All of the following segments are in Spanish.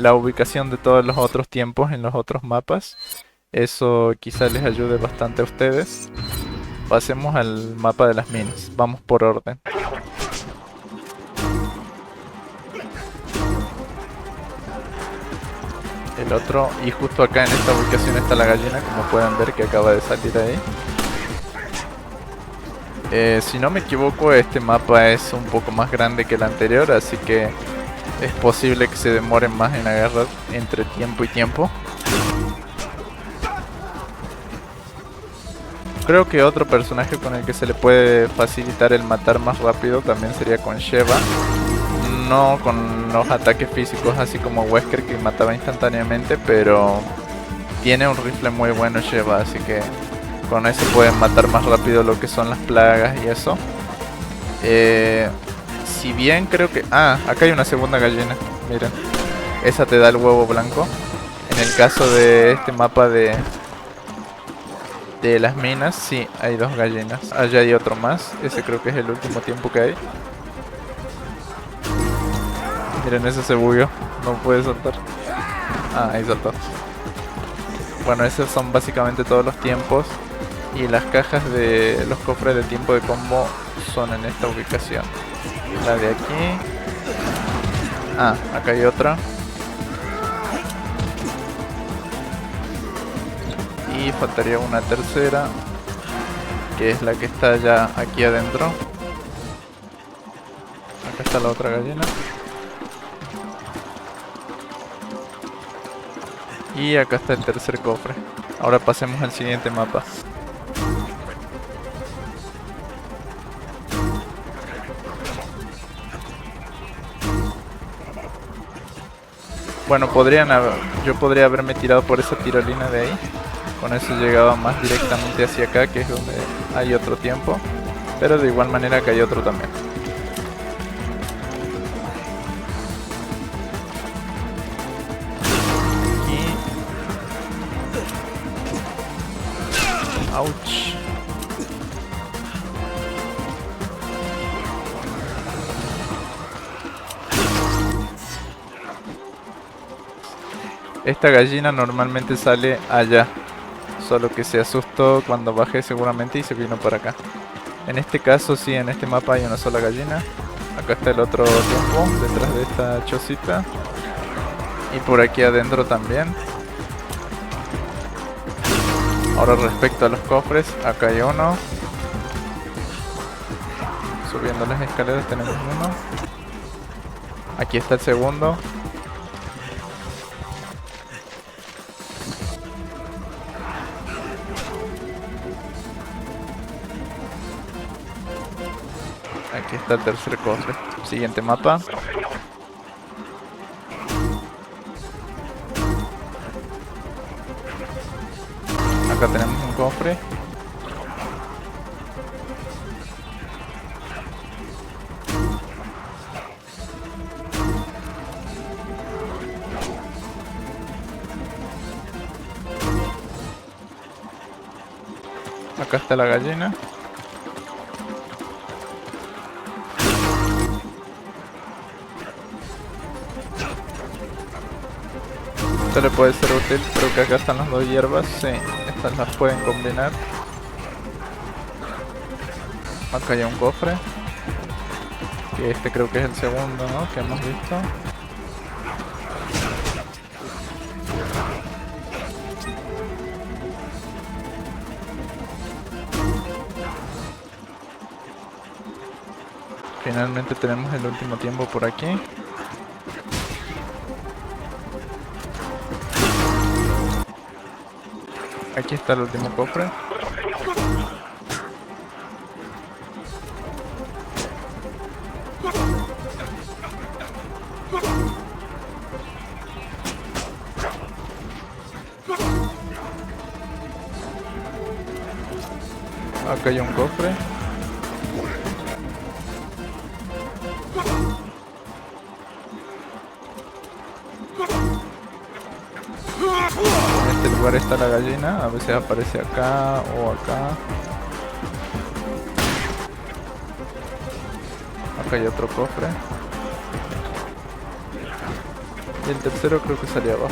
la ubicación de todos los otros tiempos en los otros mapas. Eso quizá les ayude bastante a ustedes. Pasemos al mapa de las minas. Vamos por orden. El otro, y justo acá en esta ubicación está la gallina, como pueden ver que acaba de salir ahí. Si no me equivoco, este mapa es un poco más grande que el anterior, así que es posible que se demoren más en agarrar entre tiempo y tiempo. Creo que otro personaje con el que se le puede facilitar el matar más rápido también sería con Sheva. No con los ataques físicos así como Wesker, que mataba instantáneamente, pero tiene un rifle muy bueno Sheva, así que con eso pueden matar más rápido lo que son las plagas y eso. Si bien creo que... Ah, acá hay una segunda gallina, miren. Esa te da el huevo blanco. En el caso de este mapa de las minas, sí, hay dos gallinas. Allá hay otro más, ese creo que es el último tiempo que hay. Miren, ese se bugueó, no puede saltar. Ah, ahí saltó. Bueno, esos son básicamente todos los tiempos. Y las cajas de los cofres de tiempo de combo son en esta ubicación. La de aquí. Ah, acá hay otra. Y faltaría una tercera, que es la que está ya aquí adentro. Acá está la otra gallina. Y acá está el tercer cofre. Ahora pasemos al siguiente mapa. Bueno, yo podría haberme tirado por esa tirolina de ahí. Con eso llegaba más directamente hacia acá, que es donde hay otro tiempo. Pero de igual manera acá hay otro también. Ouch. Esta gallina normalmente sale allá, solo que se asustó cuando bajé seguramente y se vino para acá. En este caso sí, en este mapa hay una sola gallina. Acá está el otro tiempo, detrás de esta chocita. Y por aquí adentro también. Ahora respecto a los cofres, acá hay uno. Subiendo las escaleras tenemos uno. Aquí está el segundo. Aquí está el tercer cofre. Siguiente mapa. Acá tenemos un cofre. Acá está la gallina. Esto le puede ser útil, creo que acá están las dos hierbas, sí, estas las pueden combinar. Acá hay un cofre, que este creo que es el segundo, ¿no? Que hemos visto. Finalmente tenemos el último tiempo por aquí. Aquí está el último cofre. Acá hay un cofre. En este lugar está la gallina, a veces aparece acá o acá. Acá hay otro cofre. Y el tercero creo que salía abajo.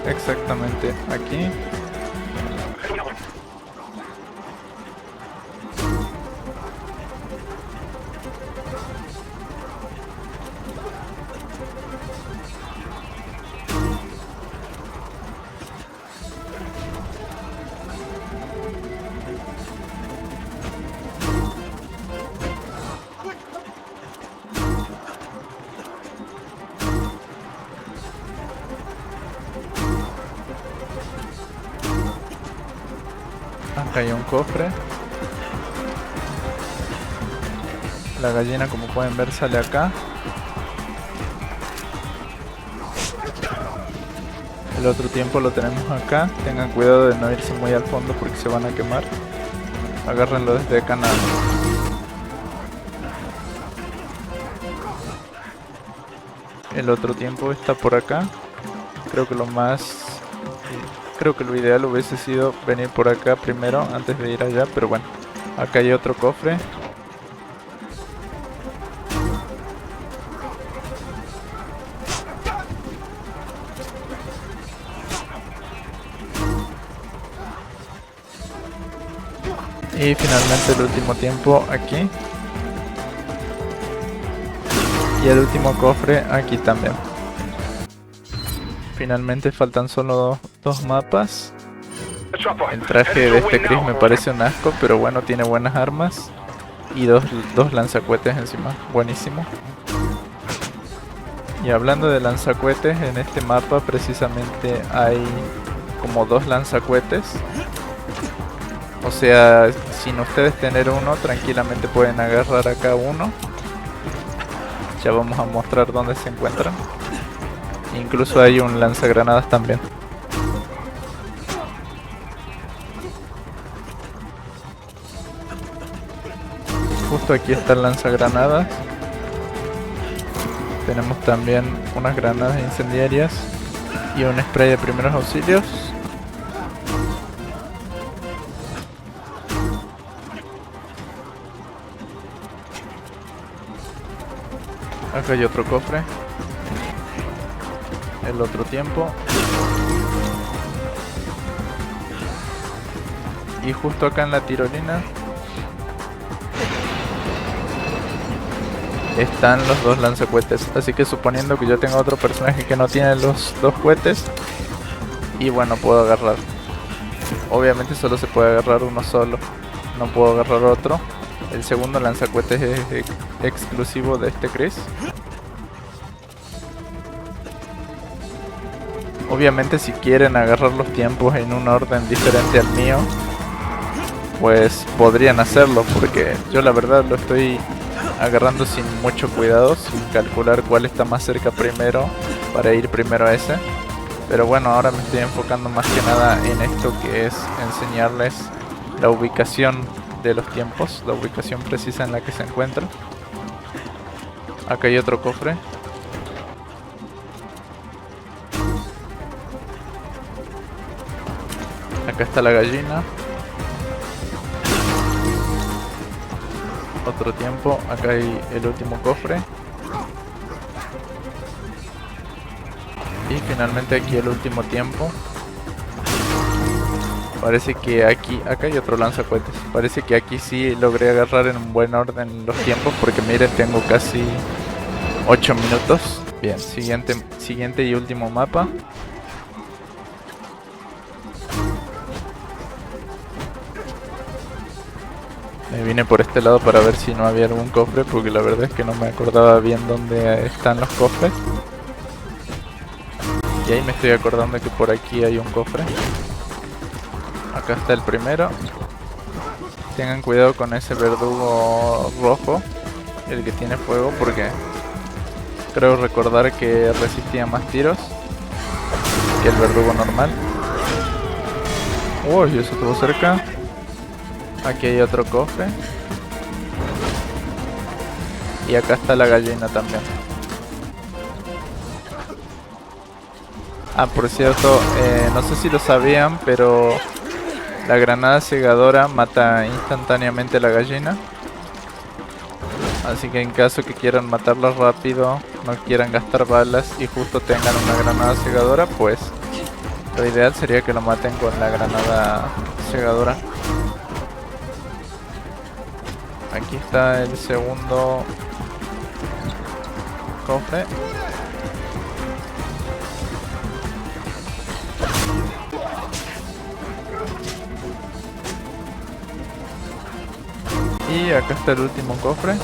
Exactamente aquí. Acá hay un cofre. La gallina, como pueden ver, sale acá. El otro tiempo lo tenemos acá. Tengan cuidado de no irse muy al fondo porque se van a quemar. Agárrenlo desde acá nada más. El otro tiempo está por acá. Creo que lo ideal hubiese sido venir por acá primero antes de ir allá, pero bueno. Acá hay otro cofre. Y finalmente el último tiempo aquí. Y el último cofre aquí también. Finalmente faltan solo dos mapas. El traje de este Chris me parece un asco, pero bueno, tiene buenas armas. Y dos lanzacohetes encima, buenísimo. Y hablando de lanzacohetes, en este mapa precisamente hay como dos lanzacohetes. O sea, sin ustedes tener uno, tranquilamente pueden agarrar acá uno. Ya vamos a mostrar dónde se encuentran. Incluso hay un lanzagranadas también. Justo aquí está el lanzagranadas. Tenemos también unas granadas incendiarias y un spray de primeros auxilios. Acá hay otro cofre. El otro tiempo. Y justo acá en la tirolina están los dos lanzacohetes. Así que suponiendo que yo tengo otro personaje que no tiene los dos cohetes, y bueno, puedo agarrar. Obviamente solo se puede agarrar uno solo, no puedo agarrar otro. El segundo lanzacohetes es exclusivo de este Chris. Obviamente si quieren agarrar los tiempos en un orden diferente al mío, pues podrían hacerlo, porque yo la verdad lo estoy agarrando sin mucho cuidado, sin calcular cuál está más cerca primero para ir primero a ese. Pero bueno, ahora me estoy enfocando más que nada en esto, que es enseñarles la ubicación de los tiempos, la ubicación precisa en la que se encuentran. Acá hay otro cofre. Acá está la gallina. Otro tiempo. Acá hay el último cofre. Y finalmente aquí el último tiempo. Parece que acá hay otro lanzacohetes. Parece que aquí sí logré agarrar en un buen orden los tiempos, porque miren, tengo casi 8 minutos. Bien, siguiente y último mapa. Me vine por este lado para ver si no había algún cofre, porque la verdad es que no me acordaba bien dónde están los cofres. Y ahí me estoy acordando que por aquí hay un cofre. Acá está el primero. Tengan cuidado con ese verdugo rojo, el que tiene fuego, porque creo recordar que resistía más tiros que el verdugo normal. Uy, eso estuvo cerca. Aquí hay otro cofre. Y acá está la gallina también. Ah, por cierto, no sé si lo sabían, pero La granada cegadora mata instantáneamente a la gallina. Así que en caso que quieran matarla rápido, no quieran gastar balas y justo tengan una granada cegadora, pues lo ideal sería que lo maten con la granada cegadora. Aquí está el segundo cofre. Y acá está el último cofre.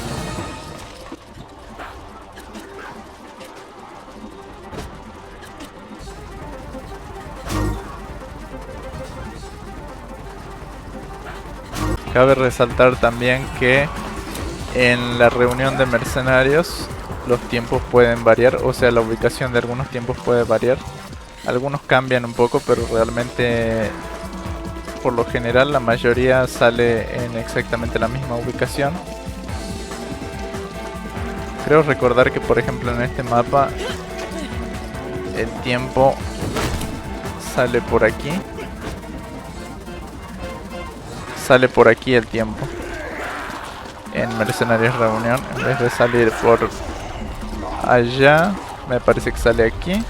Cabe resaltar también que en la reunión de mercenarios los tiempos pueden variar, o sea, la ubicación de algunos tiempos puede variar. Algunos cambian un poco, pero realmente por lo general la mayoría sale en exactamente la misma ubicación. Creo recordar que por ejemplo en este mapa el tiempo sale por aquí. Sale por aquí el tiempo en Mercenarios Reunión, en vez de salir por allá, me parece que sale aquí.